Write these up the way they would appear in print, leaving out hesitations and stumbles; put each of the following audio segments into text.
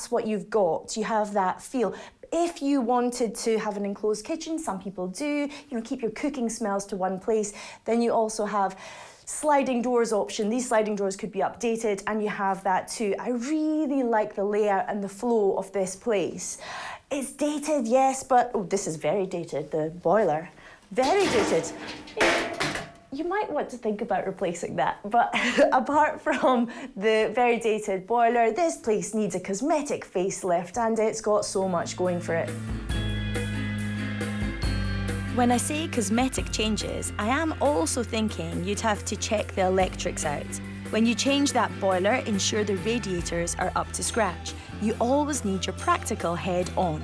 that's what you've got. You have that feel. If you wanted to have an enclosed kitchen, some people do, keep your cooking smells to one place, then you also have sliding doors option. These sliding doors could be updated, and you have that too. I really like the layout and the flow of this place. It's dated, yes, but oh, this is very dated, the boiler. Very dated. You might want to think about replacing that, but apart from the very dated boiler, this place needs a cosmetic facelift, and it's got so much going for it. When I say cosmetic changes, I am also thinking you'd have to check the electrics out. When you change that boiler, ensure the radiators are up to scratch. You always need your practical head on.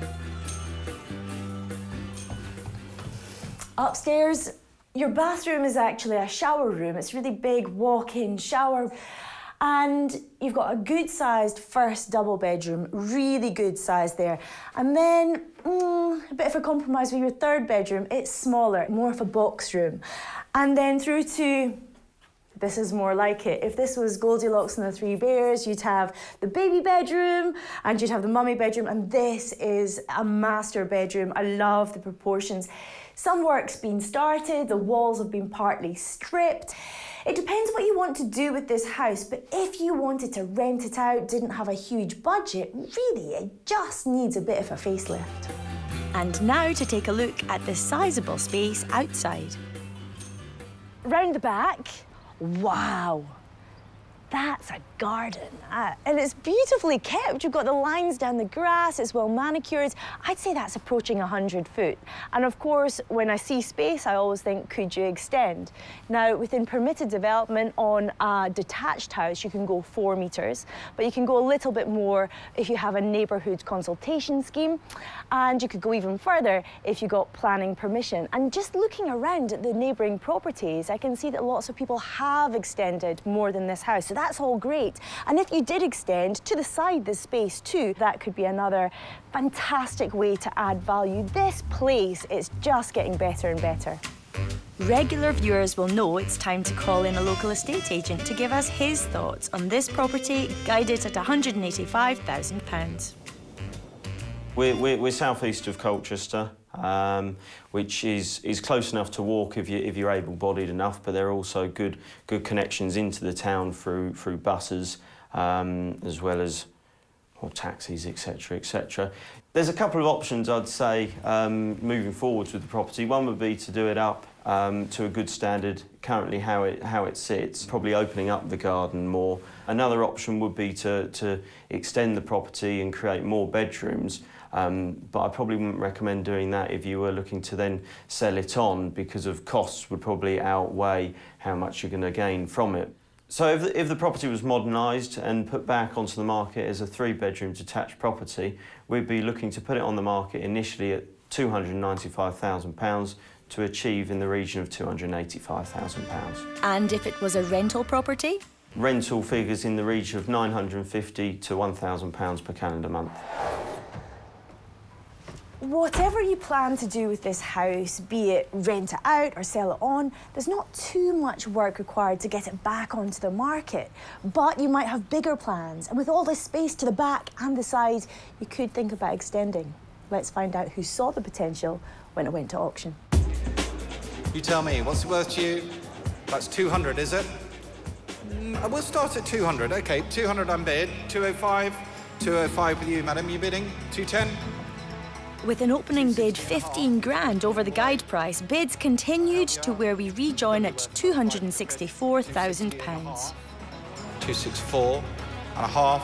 Upstairs, your bathroom is actually a shower room. It's a really big walk-in shower. And you've got a good-sized first double bedroom, really good size there. And then, a bit of a compromise with your third bedroom. It's smaller, more of a box room. And then through to, this is more like it. If this was Goldilocks and the Three Bears, you'd have the baby bedroom and you'd have the mummy bedroom, and this is a master bedroom. I love the proportions. Some work's been started, the walls have been partly stripped. It depends what you want to do with this house, but if you wanted to rent it out, didn't have a huge budget, really, it just needs a bit of a facelift. And now to take a look at the sizable space outside. Round the back, wow. That's a garden, and it's beautifully kept. You've got the lines down the grass, it's well manicured. I'd say that's approaching 100 foot. And of course, when I see space, I always think, could you extend? Now, within permitted development on a detached house, you can go 4 metres, but you can go a little bit more if you have a neighbourhood consultation scheme, and you could go even further if you got planning permission. And just looking around at the neighbouring properties, I can see that lots of people have extended more than this house. So that's all great. And if you did extend to the side, this space too, that could be another fantastic way to add value. This place is just getting better and better. Regular viewers will know it's time to call in a local estate agent to give us his thoughts on this property, guided at £185,000. We're southeast of Colchester, which is close enough to walk if you're able-bodied enough, but there are also good connections into the town through buses, as well as taxis, etc., etc. There's a couple of options, I'd say, moving forwards with the property. One would be to do it up to a good standard, currently how it sits, probably opening up the garden more. Another option would be to extend the property and create more bedrooms. But I probably wouldn't recommend doing that if you were looking to then sell it on, because of costs would probably outweigh how much you're going to gain from it. So if the property was modernised and put back onto the market as a 3-bedroom detached property, we'd be looking to put it on the market initially at £295,000 to achieve in the region of £285,000. And if it was a rental property? Rental figures in the region of £950 to £1,000 per calendar month. Whatever you plan to do with this house, be it rent it out or sell it on, there's not too much work required to get it back onto the market. But you might have bigger plans, and with all this space to the back and the side, you could think about extending. Let's find out who saw the potential when it went to auction. You tell me, what's it worth to you? That's 200, is it? We'll start at 200, OK. 200 on bid, 205. 205 with you, madam, you bidding? 210? With an opening bid 15 grand over the guide price, bids continued to where we rejoin at £264,000. 264 and a half,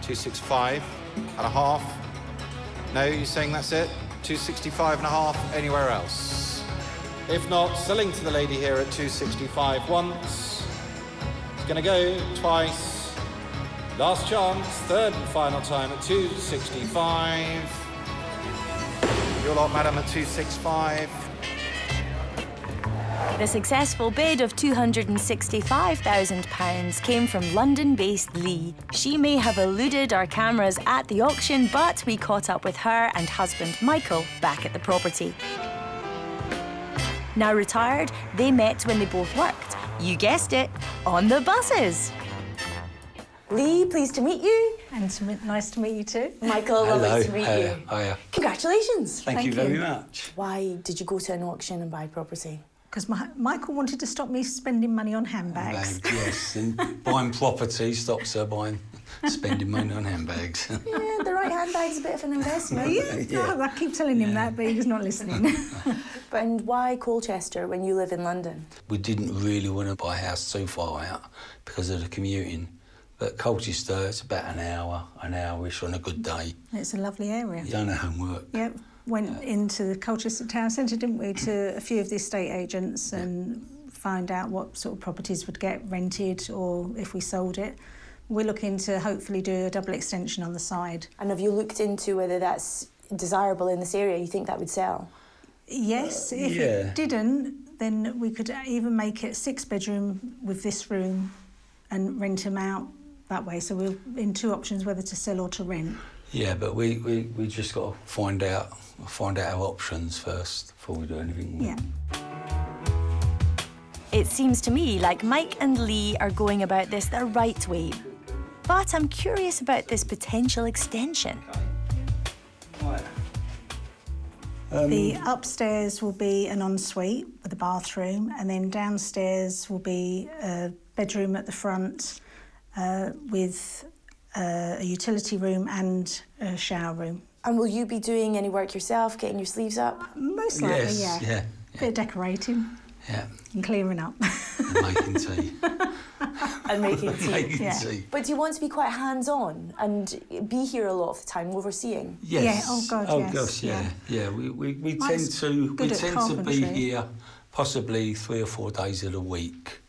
265 and a half. No, you're saying that's it? 265 and a half, anywhere else? If not, selling to the lady here at 265 once. It's gonna go twice. Last chance, third and final time at 265. Your lot, madam, at 265. The successful bid of £265,000 came from London-based Lee. She may have eluded our cameras at the auction, but we caught up with her and husband Michael back at the property. Now retired, they met when they both worked. You guessed it, on the buses. Lee, pleased to meet you. And nice to meet you too. Michael, lovely to meet you. Hiya. Congratulations. Thank you very much. Why did you go to an auction and buy property? Because Michael wanted to stop me spending money on handbags. Yes, and buying property stops her spending money on handbags. Yeah, the right handbag's a bit of an investment. Yeah. I keep telling him that, but he was not listening. And why Colchester when you live in London? We didn't really want to buy a house too far out because of the commuting. But Colchester, it's about an hour-ish on a good day. It's a lovely area. You don't have homework. Yep. Went into the Colchester Town Centre, didn't we, to a few of the estate agents and find out what sort of properties would get rented or if we sold it. We're looking to hopefully do a double extension on the side. And have you looked into whether that's desirable in this area? You think that would sell? Yes, if it didn't, then we could even make it 6-bedroom with this room and rent them out that way. So we're in 2 options, whether to sell or to rent. Yeah, but we just got to find out our options first before we do anything. Yeah. It seems to me like Mike and Lee are going about this the right way. But I'm curious about this potential extension. The upstairs will be an ensuite with a bathroom, and then downstairs will be a bedroom at the front with a utility room and a shower room. And will you be doing any work yourself, getting your sleeves up? Most likely, yeah. Bit of decorating. Yeah. And clearing up. And making tea. And making tea. Making Yeah. tea. But do you want to be quite hands-on and be here a lot of the time, overseeing? Yes. Yeah, oh God, oh yes, gosh, yeah. yeah. We Mike's tend good at to be carpentry. here possibly 3 or 4 days of the week,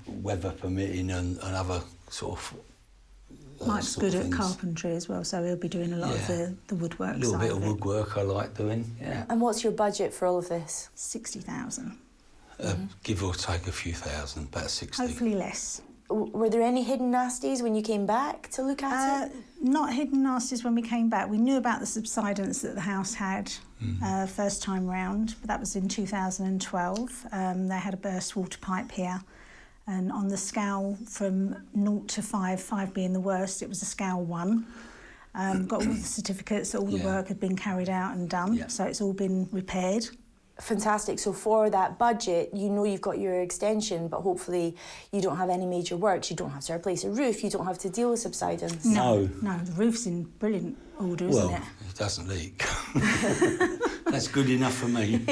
weather permitting and other sort of. Mike's sort good of at things. carpentry as well, so he'll be doing a lot of the woodwork A little side bit of it. woodwork I like doing. Yeah. And what's your budget for all of this? 60,000. Give or take a few thousand, about 60. Hopefully less. Were there any hidden nasties when you came back to look at it? Not hidden nasties when we came back. We knew about the subsidence that the house had first time round, but that was in 2012. They had a burst water pipe here, and on the scale from 0 to 5, 5 being the worst, it was a scale 1. Got all the certificates that all the work had been carried out and done, so it's all been repaired. Fantastic. So for that budget, you know you've got your extension, but hopefully you don't have any major works. You don't have to replace a roof. You don't have to deal with subsidence. No. No, the roof's in brilliant order, isn't it? It doesn't leak. That's good enough for me.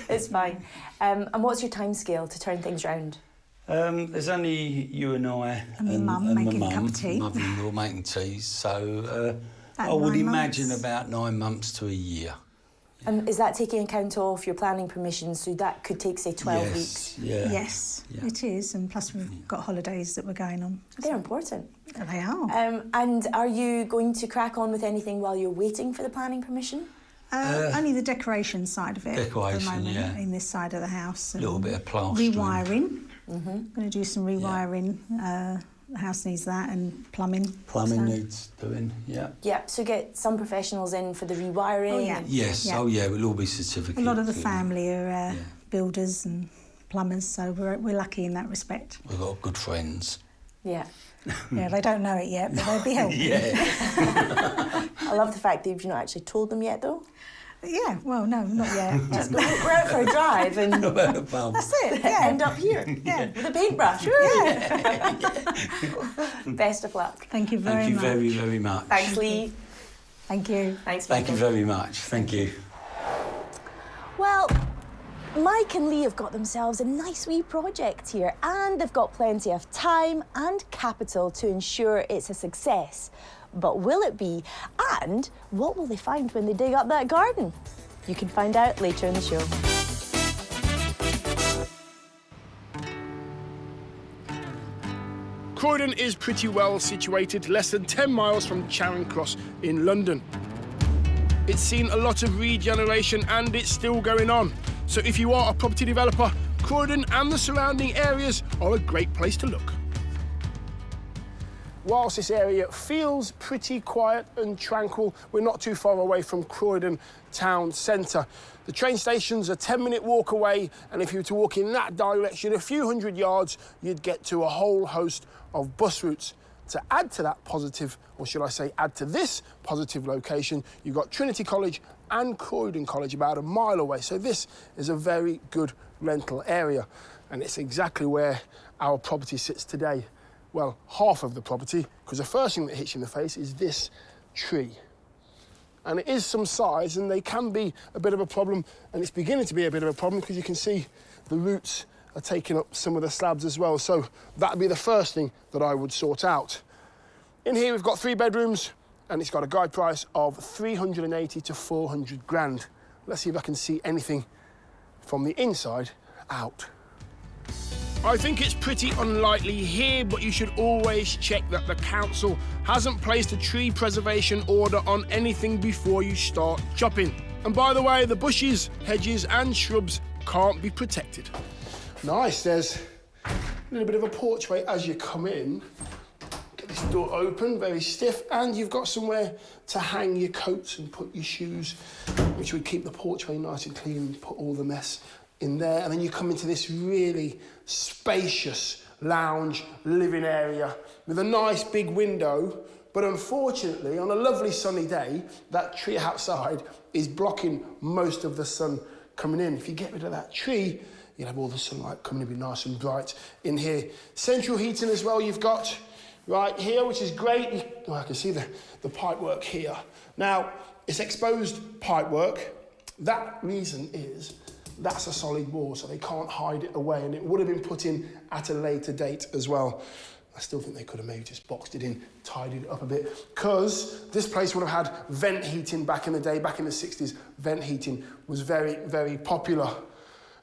It's fine. And what's your timescale to turn things round? There's only you and I And my mum making a cup of tea. Mother-in-law making tea, so I About would 9 imagine months. about 9 months to a year. And is that taking account of your planning permission? So that could take, say, 12 weeks. Yeah. Yes, it is, and plus we've got holidays that we're going on. They're important. They are. And are you going to crack on with anything while you're waiting for the planning permission? Only the decoration side of it at the Decoration, moment, yeah. in this side of the house. A little bit of plastering. Rewiring. Going to do some rewiring. The house needs that, and plumbing. Plumbing So- needs doing, yeah. Yeah, so get some professionals in for the rewiring. Oh, yeah. and- Yes, Yeah. we'll all be certificated. A lot of the family are builders and plumbers, so we're lucky in that respect. We've got good friends. Yeah. Yeah, they don't know it yet, but they'll be helping. Yeah. I love the fact that you've not actually told them yet, though. Yeah, well, no, not yet. Just We're out for a drive and that's it. Yeah. end up here with a paintbrush. Best of luck. Thank you very Thank you much. very, very much. Thanks, Lee. Thank you. Thanks, Thank you Michael. very much. Thank you. Well, Mike and Lee have got themselves a nice wee project here, and they've got plenty of time and capital to ensure it's a success. But will it be? And what will they find when they dig up that garden? You can find out later in the show. Croydon is pretty well situated, less than 10 miles from Charing Cross in London. It's seen a lot of regeneration and it's still going on. So if you are a property developer, Croydon and the surrounding areas are a great place to look. Whilst this area feels pretty quiet and tranquil, we're not too far away from Croydon town centre. The train station's a 10-minute walk away, and if you were to walk in that direction a few hundred yards, you'd get to a whole host of bus routes. To add to that positive, or should I say add to this positive location, you've got Trinity College and Croydon College about a mile away. So this is a very good rental area, and it's exactly where our property sits today. Well, half of the property, because the first thing that hits you in the face is this tree. And it is some size, and they can be a bit of a problem, and it's beginning to be a bit of a problem because you can see the roots are taking up some of the slabs as well. So that'd be the first thing that I would sort out. In here, we've got 3 bedrooms, and it's got a guide price of 380 to 400 grand. Let's see if I can see anything from the inside out. I think it's pretty unlikely here, but you should always check that the council hasn't placed a tree preservation order on anything before you start chopping. And by the way, the bushes, hedges and shrubs can't be protected. Nice, there's a little bit of a porchway as you come in. Get this door open, very stiff, and you've got somewhere to hang your coats and put your shoes, which would keep the porchway nice and clean and put all the mess in there. And then you come into this really spacious lounge living area with a nice big window, but unfortunately on a lovely sunny day that tree outside is blocking most of the sun coming in. If you get rid of that tree, you'll have all the sunlight coming in, be nice and bright in here. Central heating as well you've got right here, which is great. I can see the pipe work here. Now, it's exposed pipe work. That reason is that's a solid wall, so they can't hide it away, and it would have been put in at a later date as well. I still think they could have maybe just boxed it in, tidied it up a bit, because this place would have had vent heating back in the day, back in the 60s. Vent heating was very, very popular.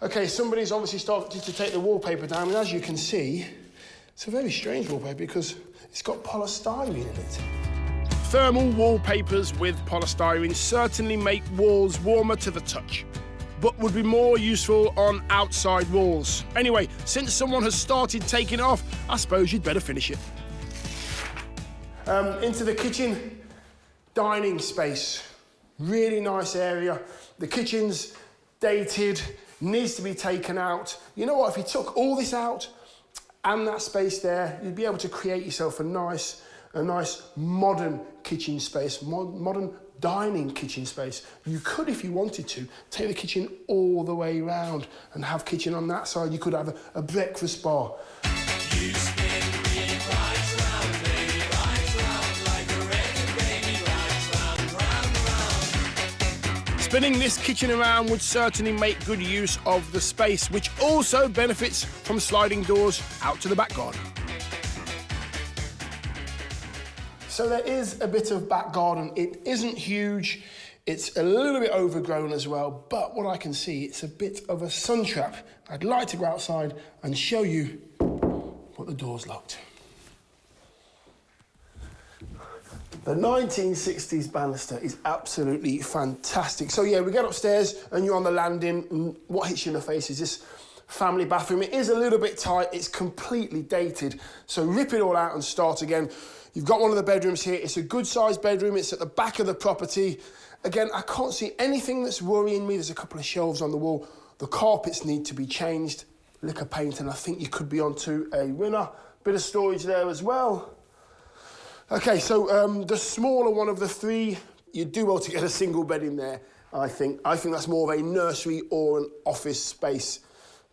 Okay, somebody's obviously started to take the wallpaper down, and as you can see, it's a very strange wallpaper because it's got polystyrene in it. Thermal wallpapers with polystyrene certainly make walls warmer to the touch, but would be more useful on outside walls. Anyway, since someone has started taking it off, I suppose you'd better finish it. Into the kitchen dining space. Really nice area. The kitchen's dated, needs to be taken out. You know what, if you took all this out and that space there, you'd be able to create yourself a nice modern kitchen space, modern dining kitchen space. You could, if you wanted to, take the kitchen all the way round and have kitchen on that side. You could have a breakfast bar. You spin me right round, baby, right round, like a record, baby, right round. Spinning this kitchen around would certainly make good use of the space, which also benefits from sliding doors out to the back garden. So there is a bit of back garden. It isn't huge. It's a little bit overgrown as well, but what I can see, it's a bit of a sun trap. I'd like to go outside and show you what the door's locked. The 1960s banister is absolutely fantastic. So yeah, we get upstairs and you're on the landing, and what hits you in the face is this family bathroom. It is a little bit tight, it's completely dated, so rip it all out and start again. You've got one of the bedrooms here. It's a good-sized bedroom. It's at the back of the property. Again, I can't see anything that's worrying me. There's a couple of shelves on the wall. The carpets need to be changed. Lick of paint, and I think you could be onto a winner. Bit of storage there as well. Okay, so the smaller one of the 3, you'd do well to get a single bed in there, I think. I think that's more of a nursery or an office space,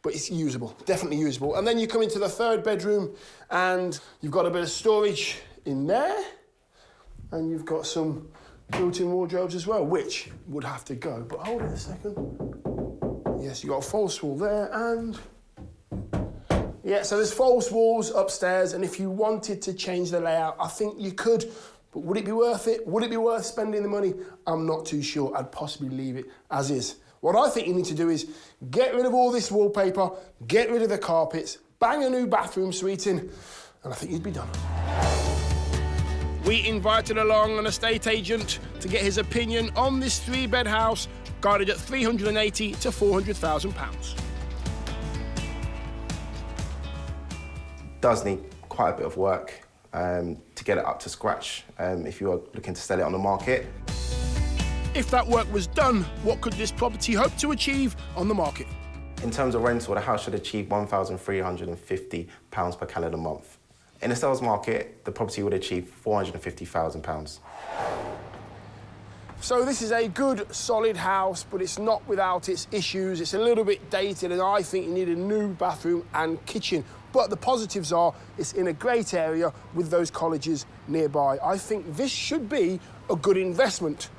but it's usable, definitely usable. And then you come into the 3rd bedroom, and you've got a bit of storage in there, and you've got some built-in wardrobes as well, which would have to go. But hold it a second. Yes, you've got a false wall there, and yeah, so there's false walls upstairs, and if you wanted to change the layout, I think you could, but would it be worth it? Would it be worth spending the money? I'm not too sure. I'd possibly leave it as is. What I think you need to do is get rid of all this wallpaper, get rid of the carpets, bang a new bathroom suite in, and I think you'd be done. We invited along an estate agent to get his opinion on this 3-bed house, guided at £380,000 to £400,000. Does need quite a bit of work to get it up to scratch if you are looking to sell it on the market. If that work was done, what could this property hope to achieve on the market? In terms of rental, the house should achieve £1,350 per calendar month. In the sales market, the property would achieve £450,000. So this is a good, solid house, but it's not without its issues. It's a little bit dated, and I think you need a new bathroom and kitchen. But the positives are it's in a great area with those colleges nearby. I think this should be a good investment.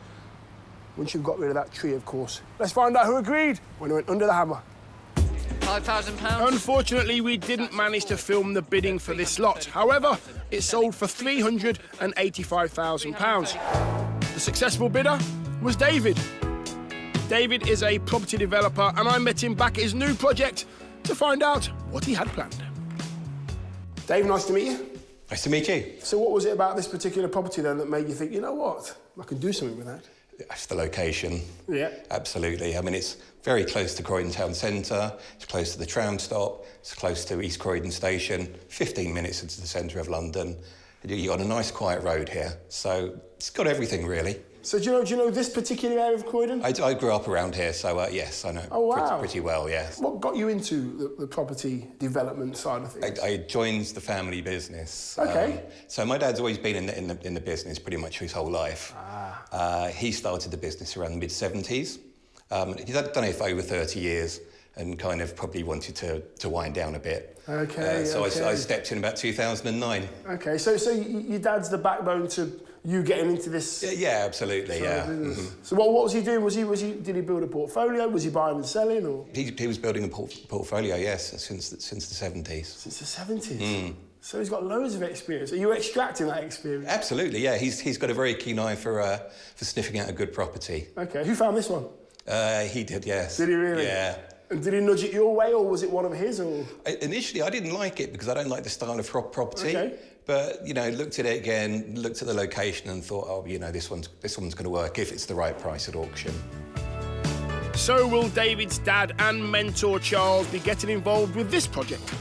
Once you've got rid of that tree, of course. Let's find out who agreed when it went under the hammer. £5,000. Unfortunately, we didn't manage to film the bidding for this lot. However, it sold for £385,000. The successful bidder was David. David is a property developer, and I met him back at his new project to find out what he had planned. Dave, nice to meet you. Nice to meet you. So what was it about this particular property then that made you think, you know what, I can do something with that? It's the location. Yeah. Absolutely. I mean, it's very close to Croydon Town Centre, it's close to the tram stop, it's close to East Croydon Station, 15 minutes into the centre of London. You're on a nice, quiet road here, so it's got everything, really. So do you know this particular area of Croydon? I grew up around here, so yes, I know pretty well, yes. What got you into the property development side of things? I joined the family business. Okay. So my dad's always been in the business pretty much his whole life. He started the business around the mid-70s. He's done it for over 30 years and kind of probably wanted to wind down a bit. Okay, so I stepped in about 2009. Okay, so your dad's the backbone to you getting into this? Yeah, absolutely, yeah. So what was he doing? Did he build a portfolio? Was he buying and selling? Or? He was building a portfolio, yes, since the 70s. Since the 70s? So he's got loads of experience. Are you extracting that experience? Absolutely, yeah. He's got a very keen eye for sniffing out a good property. Okay, who found this one? He did, yes. Did he really? Yeah. And did he nudge it your way, or was it one of his? Or? Initially, I didn't like it because I don't like the style of property. Okay. But, you know, looked at it again, looked at the location and thought, oh, you know, this one's going to work if it's the right price at auction. So will David's dad and mentor, Charles, be getting involved with this project?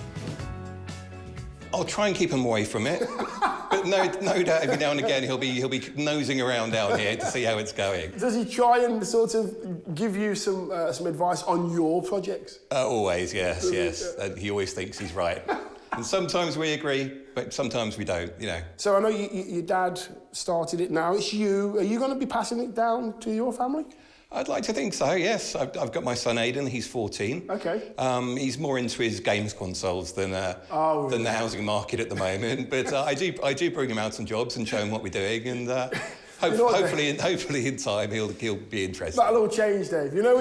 I'll try and keep him away from it. But no doubt every now and again he'll be nosing around down here to see how it's going. Does he try and sort of give you some advice on your projects? Always, yes. He always thinks he's right. And sometimes we agree, but sometimes we don't, you know. So I know your dad started it now. It's you. Are you going to be passing it down to your family? I'd like to think so, yes. I've got my son Aidan, he's 14. Okay. He's more into his games consoles than the housing market at the moment. But I do bring him out on jobs and show him what we're doing, and hopefully in time he'll be interested. That'll all change, Dave. You know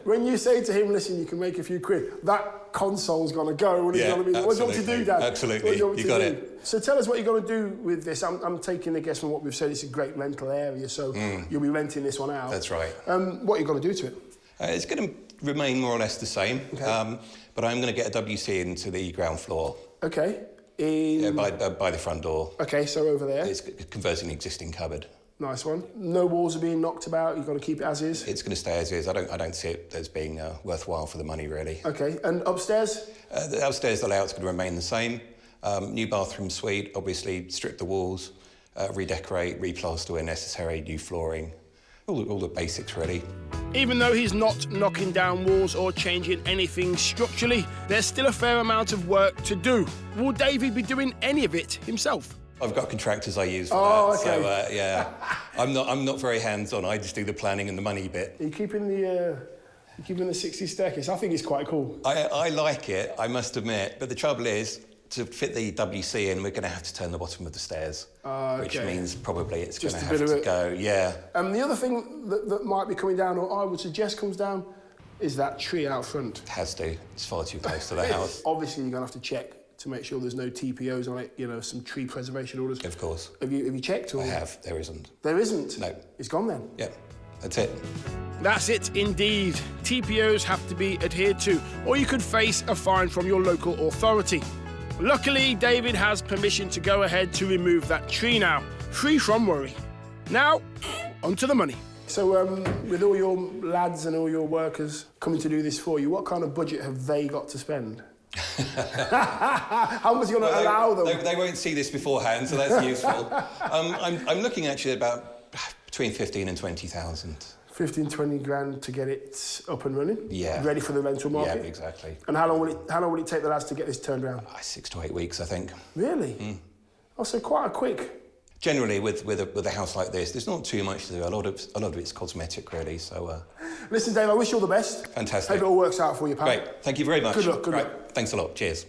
when you say to him, listen, you can make a few quid, that console's gonna go. Yeah, what do you want to do, Dad? Absolutely, you got it. So tell us what you're going to do with this. I'm taking a guess from what we've said. It's a great rental area, so you'll be renting this one out. That's right. What are you going to do to it? It's going to remain more or less the same, okay. But I'm going to get a WC into the ground floor. Okay. By the front door. Okay, so over there. It's converting an existing cupboard. Nice one. No walls are being knocked about. You've got to keep it as is. It's going to stay as is. I don't see it as being worthwhile for the money, really. Okay. And upstairs? Upstairs, the layout's going to remain the same. New bathroom suite. Obviously, strip the walls, redecorate, replaster where necessary, new flooring. All the basics, really. Even though he's not knocking down walls or changing anything structurally, there's still a fair amount of work to do. Will David be doing any of it himself? I've got contractors I use for that, okay. so yeah, I'm not very hands-on. I just do the planning and the money bit. Are you keeping the 60 staircase? I think it's quite cool. I like it, I must admit, but the trouble is, to fit the WC in, we're going to have to turn the bottom of the stairs, which means probably it's going to have to go. Yeah. The other thing that might be coming down, or I would suggest comes down, is that tree out front. It has to. It's far too close to the house. Obviously, you're going to have to check to make sure there's no TPOs on it, you know, some tree preservation orders. Of course. Have you checked? Or? I have. There isn't. There isn't? No. It's gone then? Yep. That's it. That's it indeed. TPOs have to be adhered to, or you could face a fine from your local authority. Luckily, David has permission to go ahead to remove that tree now, free from worry. Now, onto the money. So, with all your lads and all your workers coming to do this for you, what kind of budget have they got to spend? How much are you going to allow them? They won't see this beforehand, so that's useful. I'm looking actually at about between 15 and 20,000. 15, 20 grand to get it up and running. Yeah. Ready for the rental market. Yeah, exactly. And how long will it take the lads to get this turned around? 6 to 8 weeks, I think. Really? Oh, so quite a quick. Generally, with a house like this, there's not too much to do. A lot of it's cosmetic, really. So. Listen, Dave, I wish you all the best. Fantastic. Hope it all works out for you, pal. Great. Thank you very much. Good luck. Good Right. luck. Thanks a lot. Cheers.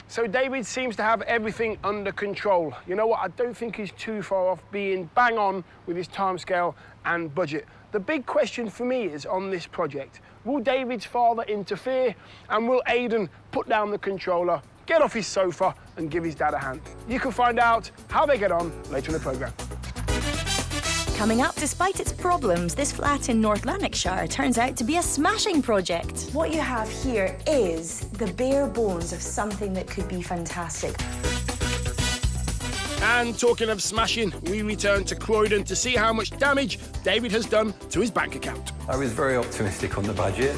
So David seems to have everything under control. You know what? I don't think he's too far off being bang on with his timescale and budget. The big question for me is on this project, will David's father interfere and will Aidan put down the controller, get off his sofa and give his dad a hand? You can find out how they get on later in the programme. Coming up, despite its problems, this flat in North Lanarkshire turns out to be a smashing project. What you have here is the bare bones of something that could be fantastic. And talking of smashing, we return to Croydon to see how much damage David has done to his bank account. I was very optimistic on the budget.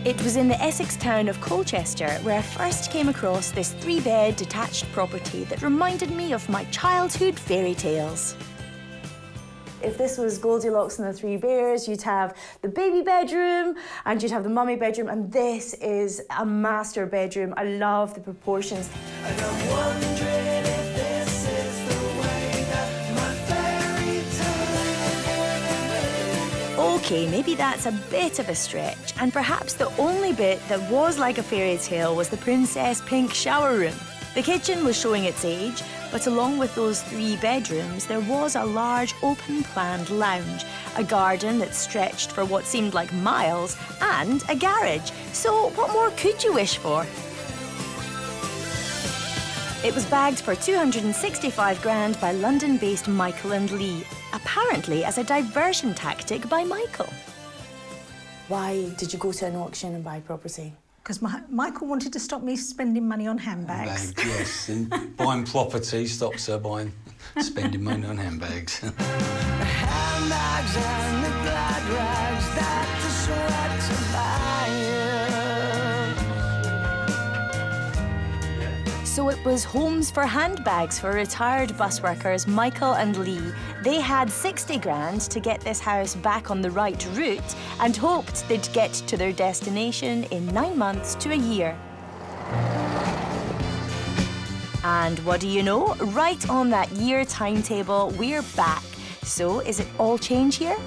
It was in the Essex town of Colchester where I first came across this 3-bed detached property that reminded me of my childhood fairy tales. If this was Goldilocks and the Three Bears, you'd have the baby bedroom and you'd have the mummy bedroom, and this is a master bedroom. I love the proportions. And I'm wondering if this is the way that my fairy tale. OK, maybe that's a bit of a stretch, and perhaps the only bit that was like a fairy tale was the Princess Pink shower room. The kitchen was showing its age, but along with those 3 bedrooms, there was a large open-planned lounge, a garden that stretched for what seemed like miles, and a garage. So what more could you wish for? It was bagged for 265 grand by London-based Michael and Lee, apparently as a diversion tactic by Michael. Why did you go to an auction and buy property? Because Michael wanted to stop me spending money on handbags. Yes, and buying property stops her spending money on handbags. The handbags and the glad rags that the sweat to buy. So it was homes for handbags for retired bus workers Michael and Lee. They had 60 grand to get this house back on the right route and hoped they'd get to their destination in 9 months to a year. And what do you know? Right on that year timetable, we're back. So is it all change here?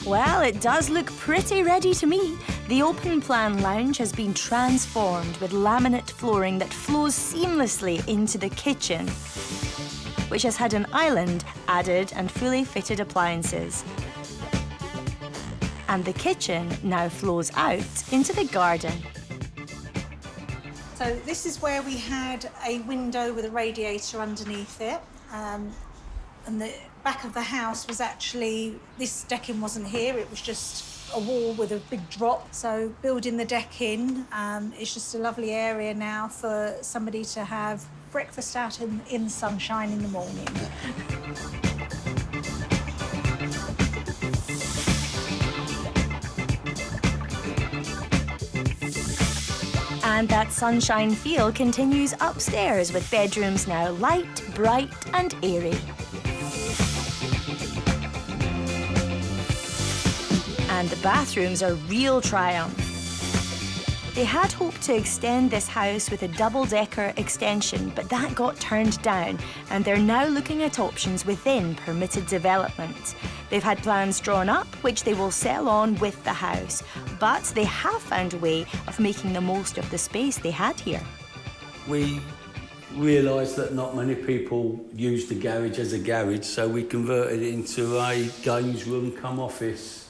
Well, it does look pretty ready to me. The open-plan lounge has been transformed with laminate flooring that flows seamlessly into the kitchen, which has had an island added and fully fitted appliances. And the kitchen now flows out into the garden. So this is where we had a window with a radiator underneath it. And the back of the house was actually, this decking wasn't here, it was just a wall with a big drop. So building the deck in, it's just a lovely area now for somebody to have breakfast out in the sunshine in the morning. And that sunshine feel continues upstairs with bedrooms now light, bright and airy. And the bathrooms are real triumph. They had hoped to extend this house with a double-decker extension, but that got turned down, and they're now looking at options within permitted development. They've had plans drawn up, which they will sell on with the house, but they have found a way of making the most of the space they had here. We realised that not many people use the garage as a garage, so we converted it into a games room come office.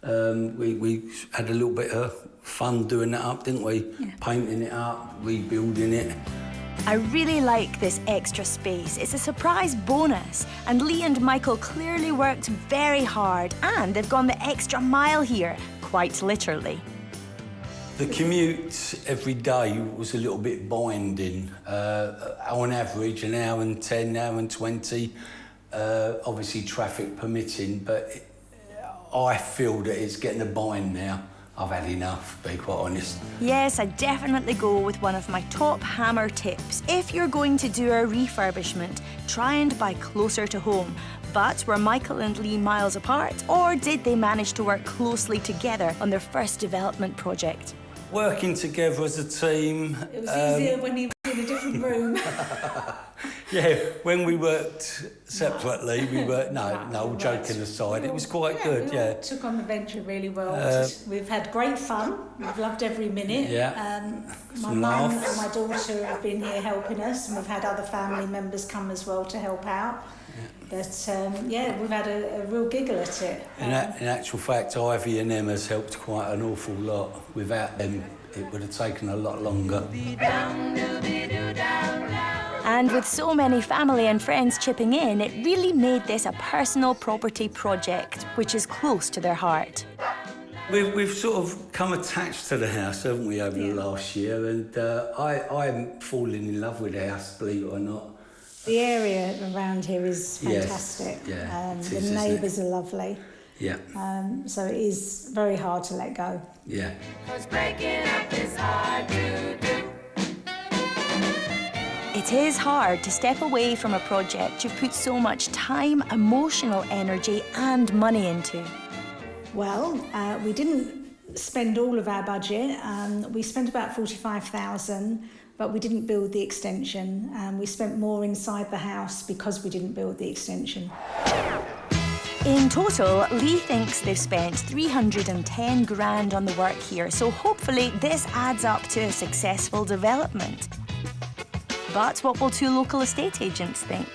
We had a little bit of fun doing that up, didn't we? Yeah. Painting it up, rebuilding it. I really like this extra space. It's a surprise bonus. And Lee and Michael clearly worked very hard, and they've gone the extra mile here, quite literally. The commute every day was a little bit binding. On average, an hour and 10, an hour and 20, obviously traffic permitting, but I feel that it's getting a bind now I've had enough, to be quite honest. Yes, I definitely go with one of my top hammer tips. If you're going to do a refurbishment, try and buy closer to home. But were Michael and Lee miles apart, or did they manage to work closely together on their first development project? Working together as a team. It was easier when he was in a different room. Yeah, when we worked separately, we worked. No, joking aside, it was quite good. We Yeah. took on the venture really well. We've had great fun. We've loved every minute. Yeah. My Some mum laughs. and my daughter have been here helping us, and we've had other family members come as well to help out. But we've had a real giggle at it. In actual fact, Ivy and Emma's helped quite an awful lot. Without them, it would have taken a lot longer. And with so many family and friends chipping in, it really made this a personal property project, which is close to their heart. We've sort of come attached to the house, haven't we, over the last year? And I'm falling in love with the house, believe it or not. The area around here is fantastic. Yes, yeah, it the is, isn't neighbours are lovely. Yeah. So it is very hard to let go. Yeah. 'Cause breaking up is hard to do. It is hard to step away from a project you've put so much time, emotional energy and money into. Well, we didn't spend all of our budget. We spent about 45,000, but we didn't build the extension. We spent more inside the house because we didn't build the extension. In total, Lee thinks they've spent 310 grand on the work here, so hopefully this adds up to a successful development. But what will two local estate agents think?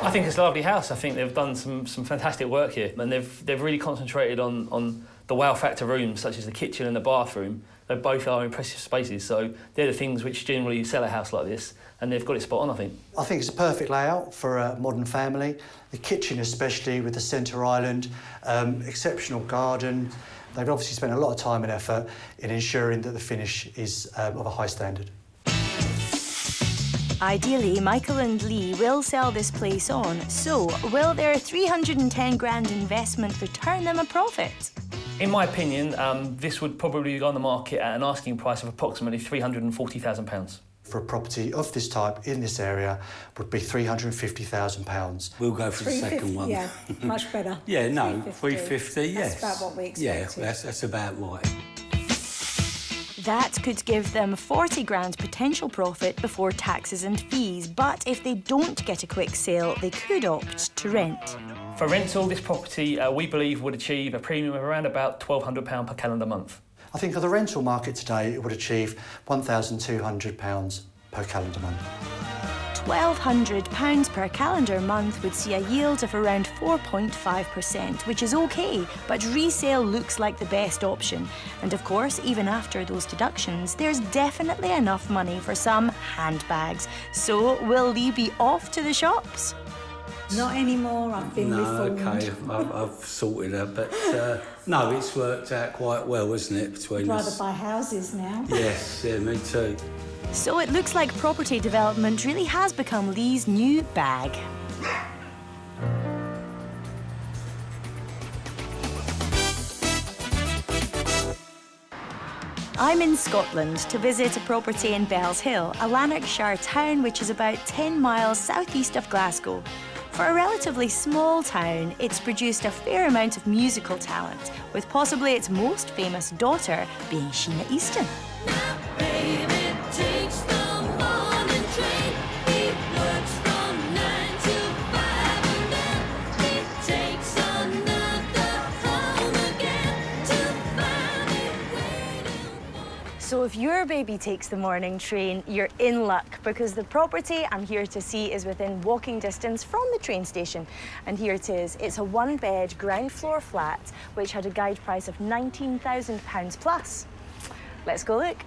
I think it's a lovely house. I think they've done some fantastic work here, and they've really concentrated on the wow factor rooms, such as the kitchen and the bathroom. They both are impressive spaces, so they're the things which generally sell a house like this, and they've got it spot on, I think. I think it's a perfect layout for a modern family. The kitchen especially, with the centre island, exceptional garden. They've obviously spent a lot of time and effort in ensuring that the finish is of a high standard. Ideally, Michael and Lee will sell this place on, so will their 310 grand investment return them a profit? In my opinion, this would probably go on the market at an asking price of approximately £340,000. For a property of this type in this area would be £350,000. We'll go for the second one. Yeah, much better. Yeah, no, 350, yes. That's about what we expected. Yeah, that's about right. That could give them 40 grand potential profit before taxes and fees, but if they don't get a quick sale, they could opt to rent. For rental, this property, we believe, would achieve a premium of around about £1,200 per calendar month. I think for the rental market today, it would achieve £1,200 per calendar month. £1,200 per calendar month would see a yield of around 4.5%, which is okay, but resale looks like the best option. And of course, even after those deductions, there's definitely enough money for some handbags. So will Lee be off to the shops? Not anymore, I've been reformed. Okay, I've sorted her, but no, it's worked out quite well, isn't it, between I'd us? rather buy houses now. Yes, yeah, me too. So it looks like property development really has become Lee's new bag. I'm in Scotland to visit a property in Bellshill, a Lanarkshire town which is about 10 miles southeast of Glasgow. For a relatively small town, it's produced a fair amount of musical talent, with possibly its most famous daughter being Sheena Easton. So if your baby takes the morning train, you're in luck, because the property I'm here to see is within walking distance from the train station. And here it is. It's a one-bed ground floor flat, which had a guide price of £19,000 plus. Let's go look.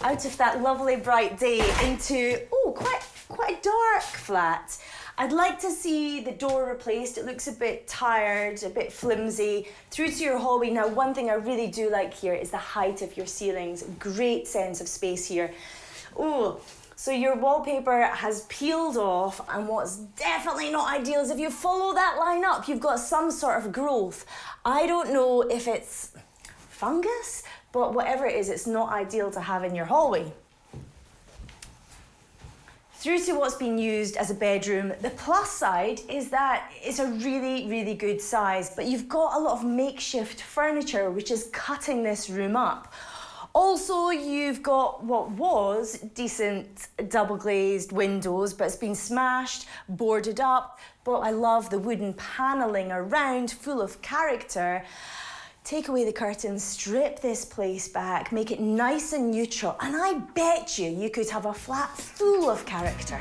Out of that lovely bright day into, quite a dark flat. I'd like to see the door replaced. It looks a bit tired, a bit flimsy. Through to your hallway. Now, one thing I really do like here is the height of your ceilings. Great sense of space here. Oh, So your wallpaper has peeled off, and what's definitely not ideal is if you follow that line up, you've got some sort of growth. I don't know if it's fungus, but whatever it is, it's not ideal to have in your hallway. Through to what's been used as a bedroom. The plus side is that it's a really, really good size, but you've got a lot of makeshift furniture, which is cutting this room up. Also, you've got what was decent double glazed windows, but it's been smashed, boarded up. But I love the wooden panelling around, full of character. Take away the curtains, strip this place back, make it nice and neutral, and I bet you could have a flat full of character.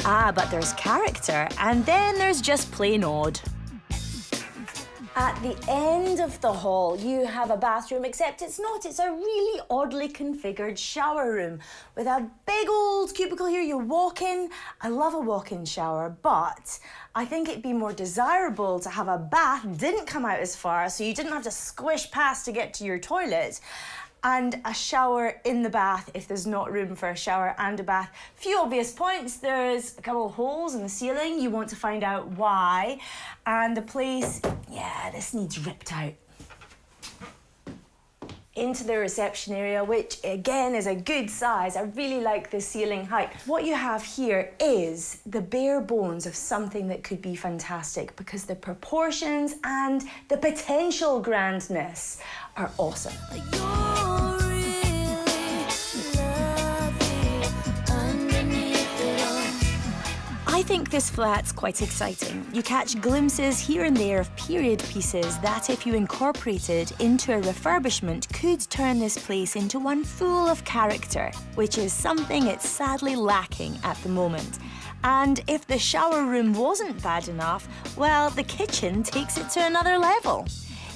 Ah, but there's character, and then there's just plain odd. At the end of the hall, you have a bathroom, except it's not. It's a really oddly configured shower room with a big old cubicle here. You walk in. I love a walk-in shower, but I think it'd be more desirable to have a bath, didn't come out as far, so you didn't have to squish past to get to your toilet, and a shower in the bath if there's not room for a shower and a bath. Few obvious points. There's a couple of holes in the ceiling. You want to find out why. And the place, yeah, this needs ripped out. Into the reception area, which again is a good size. I really like the ceiling height. What you have here is the bare bones of something that could be fantastic, because the proportions and the potential grandness are awesome. I think this flat's quite exciting. You catch glimpses here and there of period pieces that, if you incorporated into a refurbishment, could turn this place into one full of character, which is something it's sadly lacking at the moment. And if the shower room wasn't bad enough, well, the kitchen takes it to another level.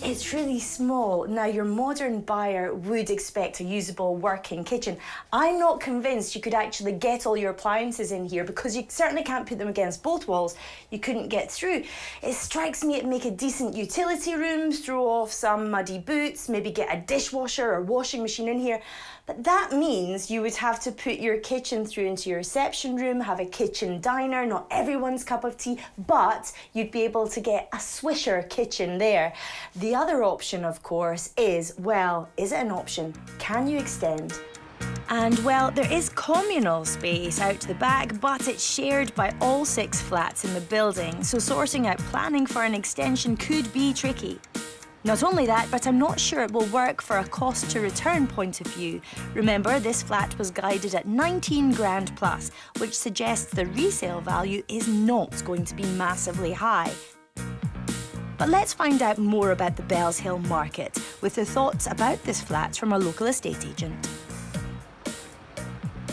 It's really small. Now, your modern buyer would expect a usable working kitchen. I'm not convinced you could actually get all your appliances in here, because you certainly can't put them against both walls. You couldn't get through. It strikes me it'd make a decent utility room, throw off some muddy boots, maybe get a dishwasher or washing machine in here. But that means you would have to put your kitchen through into your reception room, have a kitchen diner, not everyone's cup of tea, but you'd be able to get a Swisher kitchen there. The other option, of course, is, well, is it an option? Can you extend? And, well, there is communal space out the back, but it's shared by all 6 flats in the building, so sorting out planning for an extension could be tricky. Not only that, but I'm not sure it will work for a cost to return point of view. Remember, this flat was guided at 19 grand plus, which suggests the resale value is not going to be massively high. But let's find out more about the Bellshill market, with the thoughts about this flat from a local estate agent.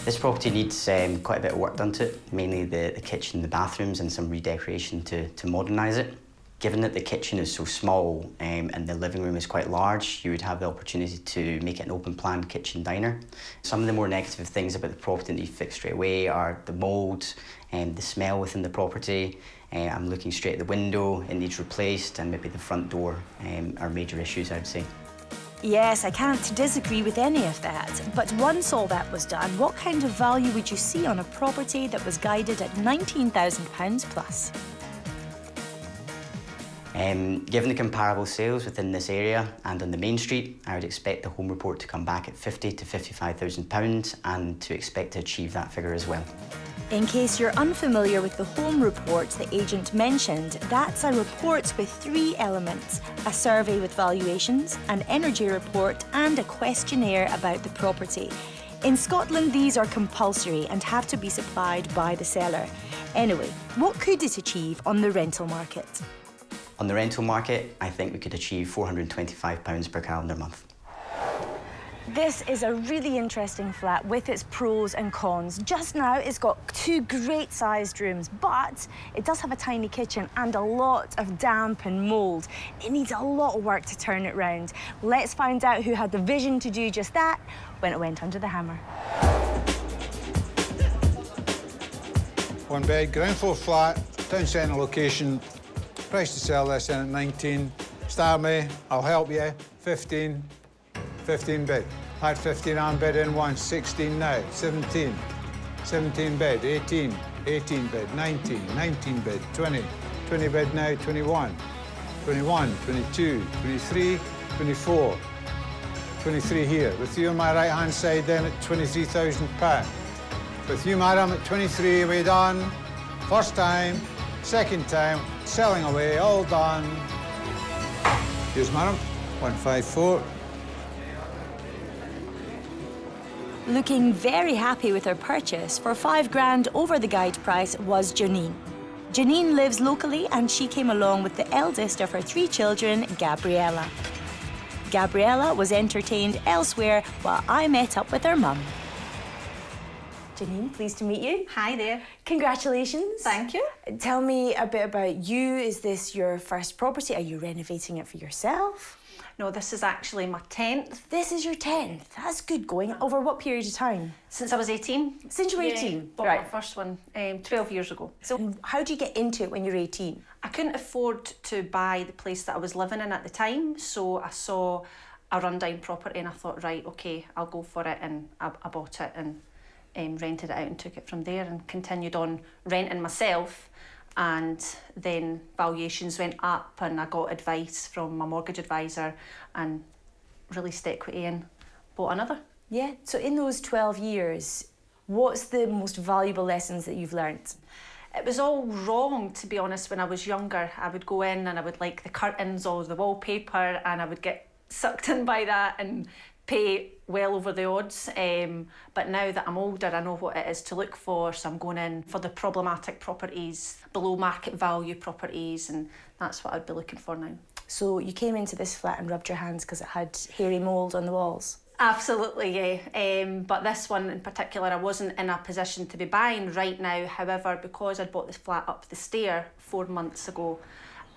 This property needs quite a bit of work done to it, mainly the kitchen, the bathrooms, and some redecoration to modernise it. Given that the kitchen is so small and the living room is quite large, you would have the opportunity to make it an open-plan kitchen diner. Some of the more negative things about the property that you fix straight away are the mould and the smell within the property. I'm looking straight at the window, it needs replaced, and maybe the front door are major issues, I'd say. Yes, I can't disagree with any of that. But once all that was done, what kind of value would you see on a property that was guided at £19,000 plus? Given the comparable sales within this area and on the main street, I would expect the home report to come back at £50,000 to £55,000 and to expect to achieve that figure as well. In case you're unfamiliar with the home report the agent mentioned, that's a report with 3 elements: a survey with valuations, an energy report, and a questionnaire about the property. In Scotland, these are compulsory and have to be supplied by the seller. Anyway, what could it achieve on the rental market? On the rental market, I think we could achieve £425 per calendar month. This is a really interesting flat with its pros and cons. Just now, it's got 2 great-sized rooms, but it does have a tiny kitchen and a lot of damp and mould. It needs a lot of work to turn it round. Let's find out who had the vision to do just that when it went under the hammer. 1 bed, ground floor flat, town centre location. Price to sell this in at 19. Start me, I'll help you. 15 bid. Had 15 on bed in once, 16 now, 17. 17 bed, 18. 18 bed, 19. 19 bed, 20. 20 bed now, 21. 21, 22, 23, 24. 23 here. With you on my right-hand side then at £23,000. With you, madam, at 23, we done. First time, second time, selling away, all done. Here's madam, 154. Looking very happy with her purchase for £5,000 over the guide price was Janine. Janine lives locally and she came along with the eldest of her 3 children, Gabriella. Gabriella was entertained elsewhere while I met up with her mum. Janine, pleased to meet you. Hi there. Congratulations. Thank you. Tell me a bit about you. Is this your first property? Are you renovating it for yourself? No, this is actually my 10th. This is your 10th. That's good going. Over what period of time? Since I was 18. Since you were 18? Bought Right. my first one 12 years ago. So how do you get into it when you're 18? I couldn't afford to buy the place that I was living in at the time, so I saw a rundown property and I thought, right, okay, I'll go for it, and I bought it and rented it out and took it from there and continued on renting myself. And then valuations went up and I got advice from my mortgage advisor and released equity and bought another. Yeah, so in those 12 years, what's the most valuable lessons that you've learnt? It was all wrong, to be honest, when I was younger. I would go in and I would like the curtains or the wallpaper and I would get sucked in by that and pay well over the odds. But now that I'm older, I know what it is to look for, so I'm going in for the problematic properties, below market value properties, and that's what I'd be looking for now. So you came into this flat and rubbed your hands because it had hairy mould on the walls? Absolutely, yeah. But this one in particular, I wasn't in a position to be buying right now. However, because I'd bought this flat up the stair 4 months ago,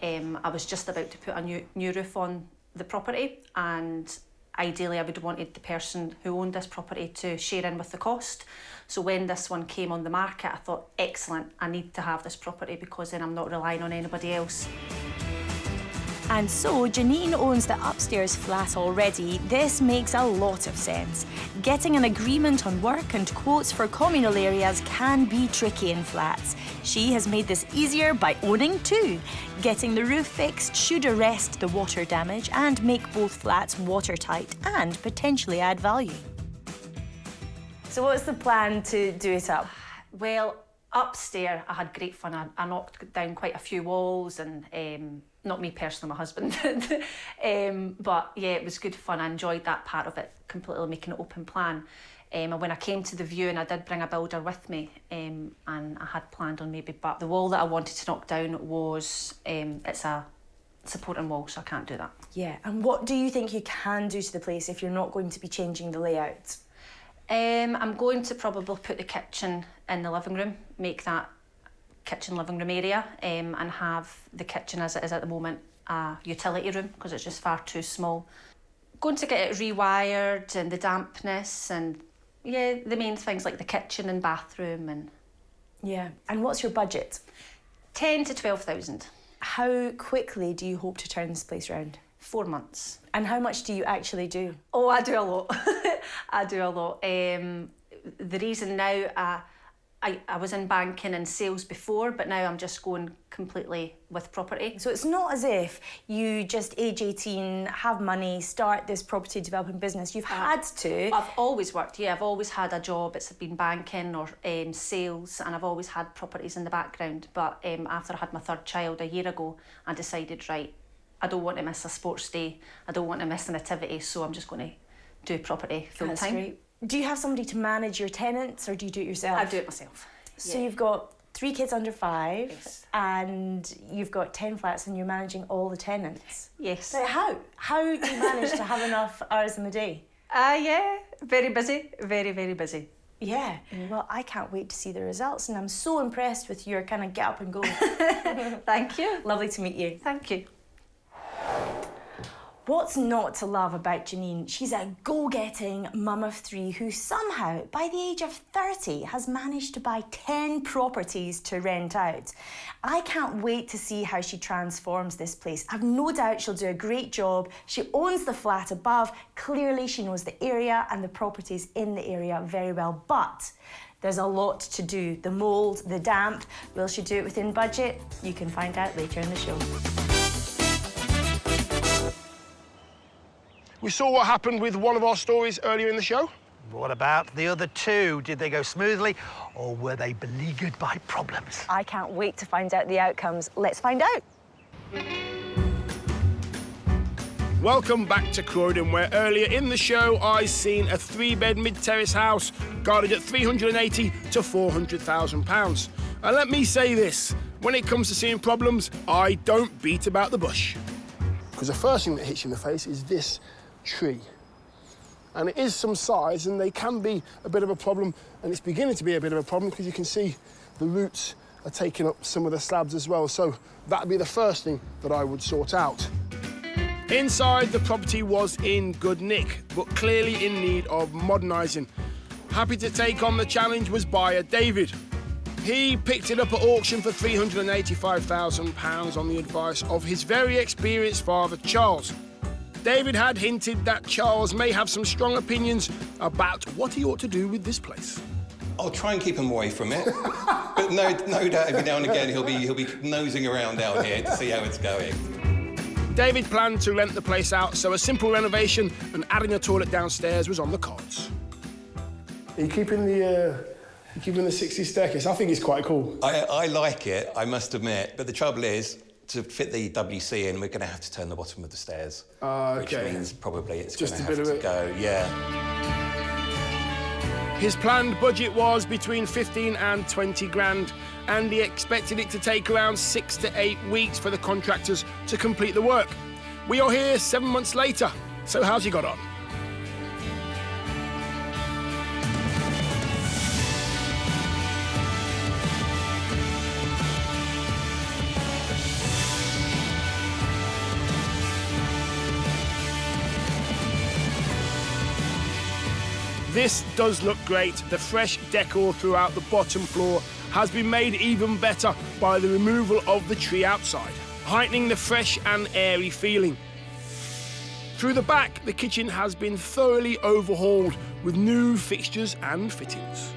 I was just about to put a new roof on the property, and ideally I would have wanted the person who owned this property to share in with the cost. So when this one came on the market, I thought, excellent, I need to have this property because then I'm not relying on anybody else. And so Janine owns the upstairs flat already. This makes a lot of sense. Getting an agreement on work and quotes for communal areas can be tricky in flats. She has made this easier by owning 2. Getting the roof fixed should arrest the water damage and make both flats watertight and potentially add value. So what's the plan to do it up? Well, upstairs I had great fun. I knocked down quite a few walls and not me personally, my husband did. But yeah, it was good fun. I enjoyed that part of it, completely making an open plan. And when I came to the viewing, I did bring a builder with me, and I had planned on maybe, but the wall that I wanted to knock down was, it's a supporting wall, so I can't do that. Yeah, and what do you think you can do to the place if you're not going to be changing the layout? I'm going to probably put the kitchen in the living room, make that kitchen living room area, and have the kitchen as it is at the moment a utility room because it's just far too small. Going to get it rewired and the dampness and yeah, the main things like the kitchen and bathroom and... Yeah, and what's your budget? 10 to 12,000. How quickly do you hope to turn this place around? 4 months. And how much do you actually do? Oh, I do a lot. I do a lot. The reason now, I was in banking and sales before, but now I'm just going completely with property. So it's not as if you just age 18, have money, start this property developing business. You've had to. I've always worked, yeah. I've always had a job. It's been banking or sales, and I've always had properties in the background. But after I had my 3rd child a year ago, I decided, right, I don't want to miss a sports day. I don't want to miss an activity, so I'm just going to do property full time. That's great. Do you have somebody to manage your tenants or do you do it yourself? I do it myself. So you've got 3 kids under 5 yes. And you've got 10 flats and you're managing all the tenants. Yes. So how? How do you manage to have enough hours in the day? Yeah, very busy, very, very busy. Yeah, well, I can't wait to see the results and I'm so impressed with your kind of get up and go. Thank you. Lovely to meet you. Thank you. What's not to love about Janine? She's a go-getting mum of 3 who somehow, by the age of 30, has managed to buy 10 properties to rent out. I can't wait to see how she transforms this place. I've no doubt she'll do a great job. She owns the flat above. Clearly, she knows the area and the properties in the area very well. But there's a lot to do. The mould, the damp. Will she do it within budget? You can find out later in the show. We saw what happened with one of our stories earlier in the show. What about the other 2? Did they go smoothly, or were they beleaguered by problems? I can't wait to find out the outcomes. Let's find out. Welcome back to Croydon, where earlier in the show I seen a 3-bed mid-terrace house guarded at £380,000 to £400,000. And let me say this, when it comes to seeing problems, I don't beat about the bush. Because the first thing that hits you in the face is this tree. And it is some size, and they can be a bit of a problem, and it's beginning to be a bit of a problem because you can see the roots are taking up some of the slabs as well. So that'd be the first thing that I would sort out. Inside, the property was in good nick, but clearly in need of modernising. Happy to take on the challenge was buyer David. He picked it up at auction for £385,000 on the advice of his very experienced father, Charles. David had hinted that Charles may have some strong opinions about what he ought to do with this place. I'll try and keep him away from it, but no doubt every now and again he'll be nosing around out here to see how it's going. David planned to rent the place out, so a simple renovation and adding a toilet downstairs was on the cards. Are you keeping the 60 staircase? I think it's quite cool. I like it, I must admit, but the trouble is, to fit the WC in, we're going to have to turn the bottom of the stairs. Okay. Which means probably it's Just going a to bit have of to go, yeah. His planned budget was between 15 and 20 grand, and he expected it to take around 6 to 8 weeks for the contractors to complete the work. We are here 7 months later, so how's he got on? This does look great. The fresh decor throughout the bottom floor has been made even better by the removal of the tree outside, heightening the fresh and airy feeling. Through the back, the kitchen has been thoroughly overhauled with new fixtures and fittings.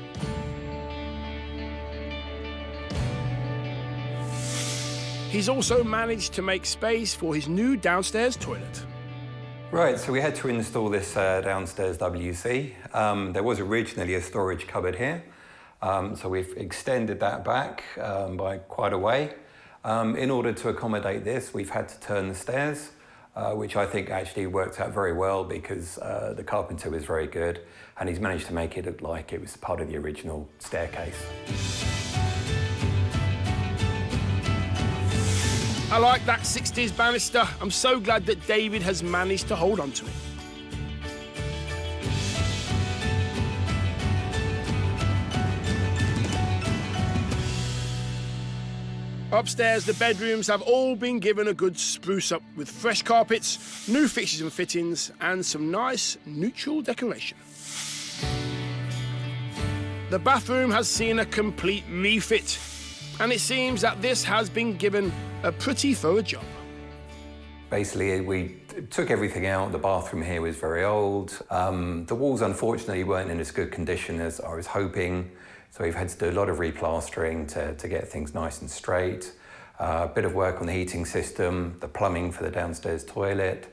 He's also managed to make space for his new downstairs toilet. Right, so we had to install this downstairs WC. There was originally a storage cupboard here, so we've extended that back by quite a way. In order to accommodate this, we've had to turn the stairs, which I think actually worked out very well because the carpenter was very good and he's managed to make it look like it was part of the original staircase. I like that 60s banister. I'm so glad that David has managed to hold on to it. Upstairs, the bedrooms have all been given a good spruce up with fresh carpets, new fixtures and fittings, and some nice neutral decoration. The bathroom has seen a complete refit, and it seems that this has been given a pretty thorough job. Basically, we took everything out. The bathroom here was very old. The walls, unfortunately, weren't in as good condition as I was hoping, so we've had to do a lot of replastering to get things nice and straight. A bit of work on the heating system, the plumbing for the downstairs toilet,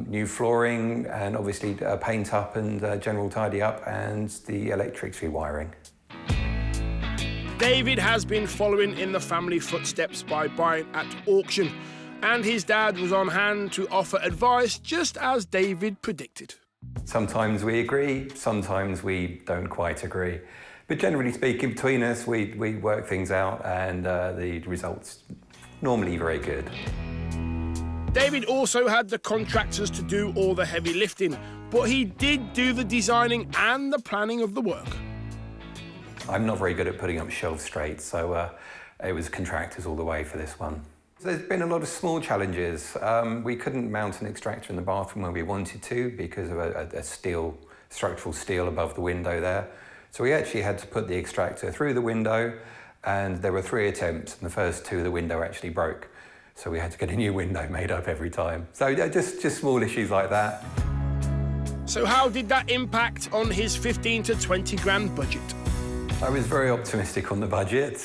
new flooring, and obviously paint up and general tidy up, and the electrics rewiring. David has been following in the family footsteps by buying at auction, and his dad was on hand to offer advice just as David predicted. Sometimes we agree, sometimes we don't quite agree. But generally speaking, between us, we work things out, and the results normally very good. David also had the contractors to do all the heavy lifting, but he did do the designing and the planning of the work. I'm not very good at putting up shelves straight, so it was contractors all the way for this one. There's been a lot of small challenges. We couldn't mount an extractor in the bathroom when we wanted to because of a structural steel above the window there. So we actually had to put the extractor through the window, and there were 3 attempts, and the first 2 the window actually broke. So we had to get a new window made up every time. So yeah, just small issues like that. So how did that impact on his 15 to 20 grand budget? I was very optimistic on the budget.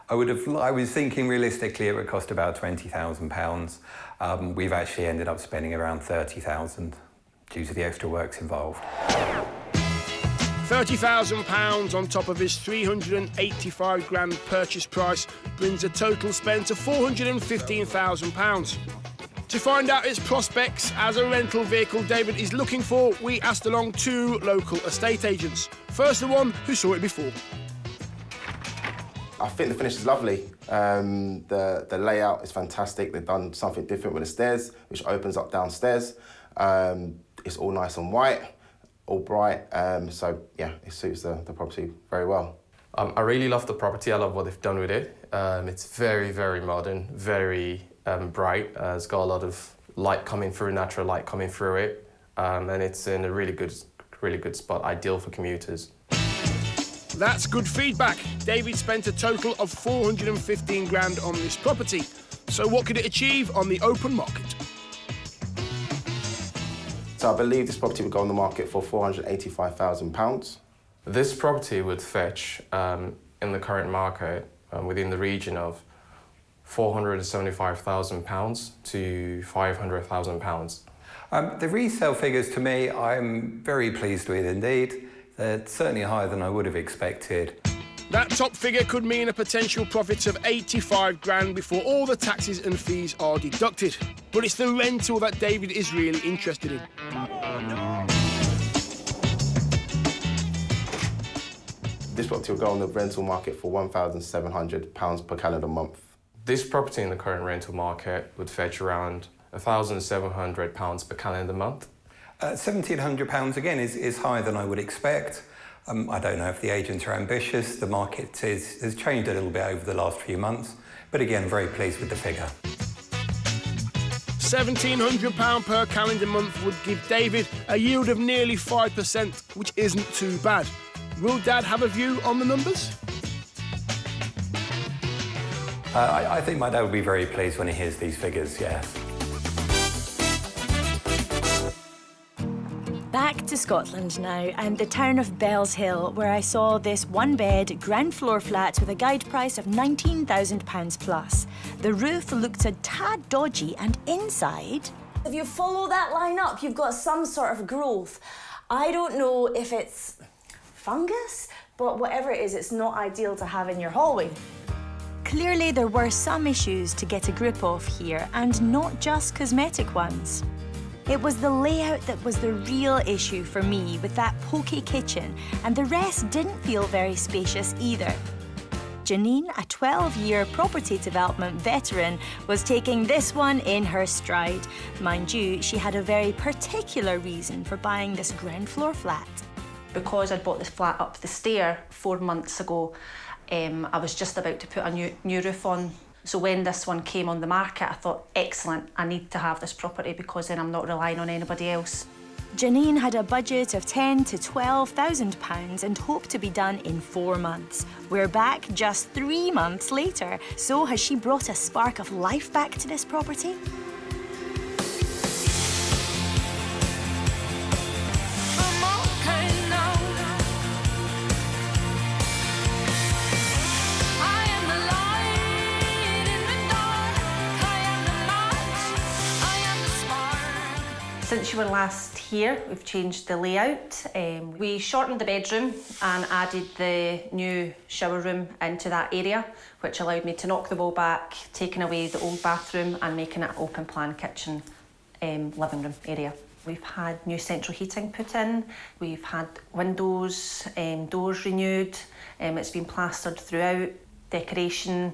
I was thinking realistically it would cost about £20,000. We've actually ended up spending around £30,000 due to the extra works involved. £30,000 on top of his 385 grand purchase price brings a total spend to £415,000. To find out its prospects as a rental vehicle David is looking for, we asked along 2 local estate agents. First, the one who saw it before. I think the finish is lovely. The layout is fantastic. They've done something different with the stairs, which opens up downstairs. It's all nice and white, all bright. So yeah, it suits the property very well. I really love the property. I love what they've done with it. It's very, very modern, very bright. It's got a lot of light coming through, natural light coming through it, and it's in a really good spot, ideal for commuters. That's good feedback. David spent a total of 415 grand on this property. So what could it achieve on the open market? So I believe this property would go on the market for £485,000. This property would fetch, in the current market, within the region of £475,000 to £500,000. The resale figures, to me, I'm very pleased with indeed. They're certainly higher than I would have expected. That top figure could mean a potential profit of 85 grand before all the taxes and fees are deducted. But it's the rental that David is really interested in. This property will go on the rental market for £1,700 per calendar month. This property in the current rental market would fetch around £1,700 per calendar month. £1,700 again is higher than I would expect. I don't know if the agents are ambitious. The market has changed a little bit over the last few months, but again, very pleased with the figure. £1,700 per calendar month would give David a yield of nearly 5%, which isn't too bad. Will Dad have a view on the numbers? I think my dad will be very pleased when he hears these figures, yes. Back to Scotland now, and the town of Bellshill, where I saw this 1-bed, ground floor flat with a guide price of £19,000 plus. The roof looked a tad dodgy, and inside... If you follow that line up, you've got some sort of growth. I don't know if it's fungus, but whatever it is, it's not ideal to have in your hallway. Clearly, there were some issues to get a grip of here, and not just cosmetic ones. It was the layout that was the real issue for me, with that pokey kitchen, and the rest didn't feel very spacious either. Janine, a 12-year property development veteran, was taking this one in her stride. Mind you, she had a very particular reason for buying this ground floor flat. Because I'd bought this flat up the stair 4 months ago, I was just about to put a new roof on. So when this one came on the market, I thought, excellent, I need to have this property because then I'm not relying on anybody else. Janine had a budget of £10,000 to £12,000 and hoped to be done in 4 months. We're back just 3 months later. So has she brought a spark of life back to this property? Since you were last here, we've changed the layout. We shortened the bedroom and added the new shower room into that area, which allowed me to knock the wall back, taking away the old bathroom and making it an open plan kitchen living room area. We've had new central heating put in, we've had windows, doors renewed, it's been plastered throughout, decoration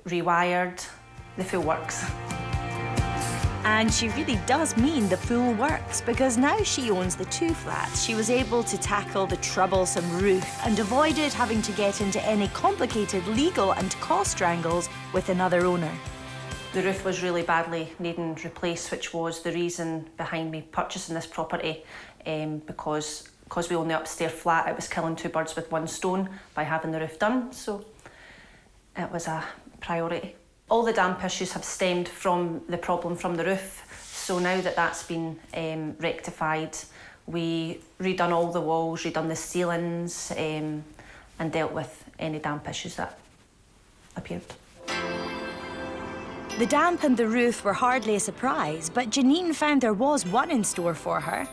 rewired, the full works. And she really does mean the full works, because now she owns the 2 flats, she was able to tackle the troublesome roof and avoided having to get into any complicated legal and cost wrangles with another owner. The roof was really badly needing replaced, which was the reason behind me purchasing this property, because we own the upstairs flat, it was killing two birds with one stone by having the roof done, so it was a priority. All the damp issues have stemmed from the problem from the roof, so now that that's been rectified, we redone all the walls, redone the ceilings, and dealt with any damp issues that appeared. The damp and the roof were hardly a surprise, but Janine found there was one in store for her.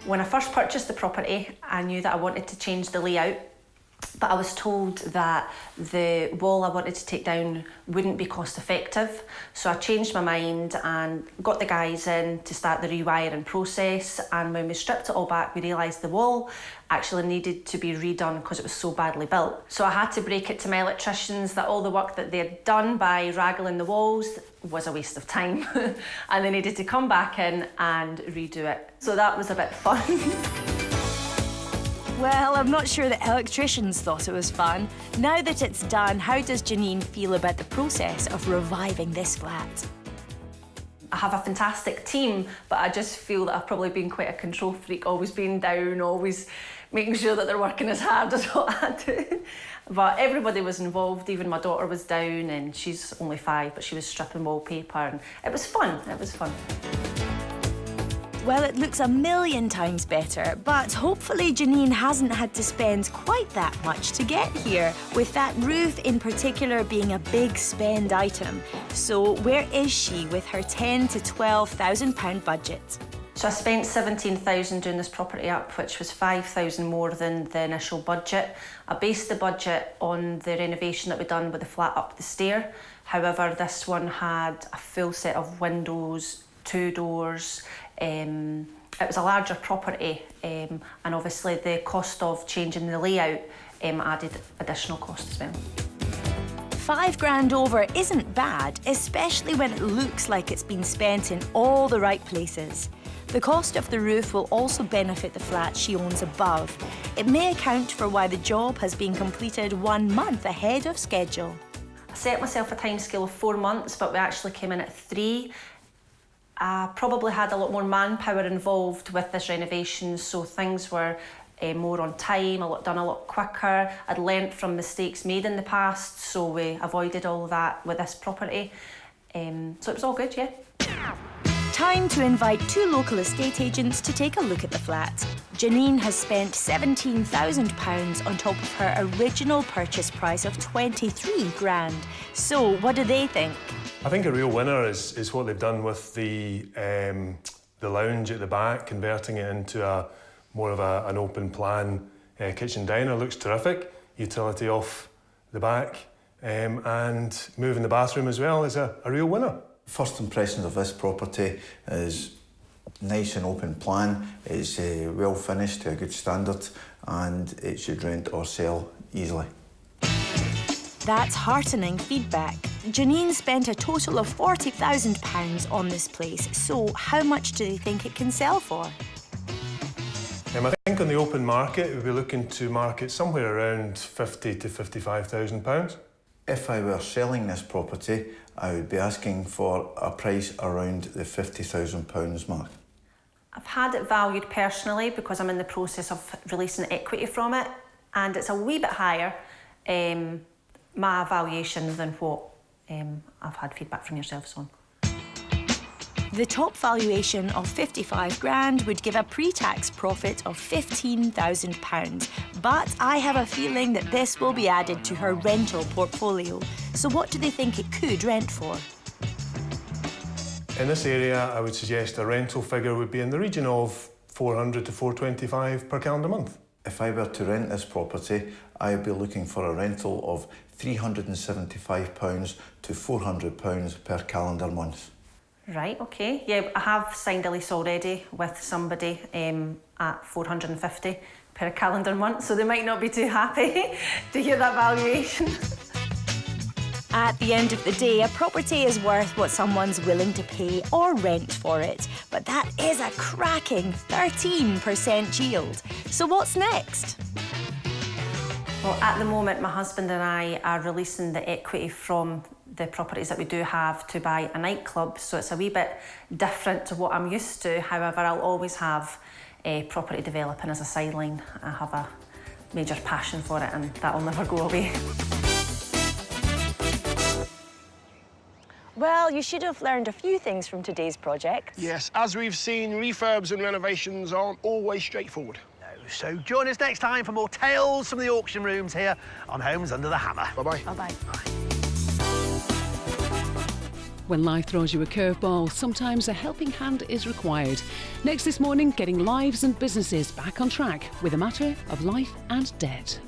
When I first purchased the property, I knew that I wanted to change the layout, but I was told that the wall I wanted to take down wouldn't be cost effective. So I changed my mind and got the guys in to start the rewiring process, and when we stripped it all back, we realised the wall actually needed to be redone because it was so badly built. So I had to break it to my electricians that all the work that they had done by raggling the walls was a waste of time and they needed to come back in and redo it. So that was a bit fun. Well, I'm not sure the electricians thought it was fun. Now that it's done, how does Janine feel about the process of reviving this flat? I have a fantastic team, but I just feel that I've probably been quite a control freak, always being down, always making sure that they're working as hard as what I do. But everybody was involved, even my daughter was down, and she's only 5, but she was stripping wallpaper, and it was fun, it was fun. Well, it looks a million times better, but hopefully Janine hasn't had to spend quite that much to get here, with that roof in particular being a big spend item. So where is she with her £10,000 to £12,000 budget? So I spent £17,000 doing this property up, which was £5,000 more than the initial budget. I based the budget on the renovation that we'd done with the flat up the stair. However, this one had a full set of windows, 2 doors. It was a larger property, and obviously the cost of changing the layout added additional cost as well. £5,000 over isn't bad, especially when it looks like it's been spent in all the right places. The cost of the roof will also benefit the flat she owns above. It may account for why the job has been completed 1 month ahead of schedule. I set myself a timescale of 4 months, but we actually came in at 3. I probably had a lot more manpower involved with this renovation, so things were more on time, done a lot quicker. I'd learnt from mistakes made in the past, so we avoided all of that with this property. So it was all good, yeah. Time to invite 2 local estate agents to take a look at the flat. Janine has spent £17,000 on top of her original purchase price of £23,000. So what do they think? I think a real winner is what they've done with the lounge at the back, converting it into more of an open plan kitchen diner. Looks terrific. Utility off the back, and moving the bathroom as well is a real winner. First impressions of this property is nice and open plan. It's well finished to a good standard, and it should rent or sell easily. That's heartening feedback. Janine spent a total of £40,000 on this place, so how much do they think it can sell for? I think on the open market, we'll be looking to market somewhere around £50,000 to £55,000. If I were selling this property, I would be asking for a price around the £50,000 mark. I've had it valued personally because I'm in the process of releasing equity from it, and it's a wee bit higher, my valuation, than what I've had feedback from yourselves on. The top valuation of £55,000 would give a pre-tax profit of £15,000. But I have a feeling that this will be added to her rental portfolio. So what do they think it could rent for? In this area, I would suggest a rental figure would be in the region of £400 to £425 per calendar month. If I were to rent this property, I would be looking for a rental of £375 to £400 per calendar month. Right, okay. Yeah, I have signed a lease already with somebody at £450 per calendar month, so they might not be too happy to hear that valuation. At the end of the day, a property is worth what someone's willing to pay or rent for it. But that is a cracking 13% yield. So what's next? Well, at the moment, my husband and I are releasing the equity from the properties that we do have to buy a nightclub, so it's a wee bit different to what I'm used to. However, I'll always have property developing as a sideline. I have a major passion for it, and that'll never go away. Well, you should have learned a few things from today's project. Yes, as we've seen, refurbs and renovations aren't always straightforward. No, so join us next time for more tales from the auction rooms here on Homes Under the Hammer. Bye-bye. Bye-bye. When life throws you a curveball, sometimes a helping hand is required. Next this morning, getting lives and businesses back on track with a matter of life and debt.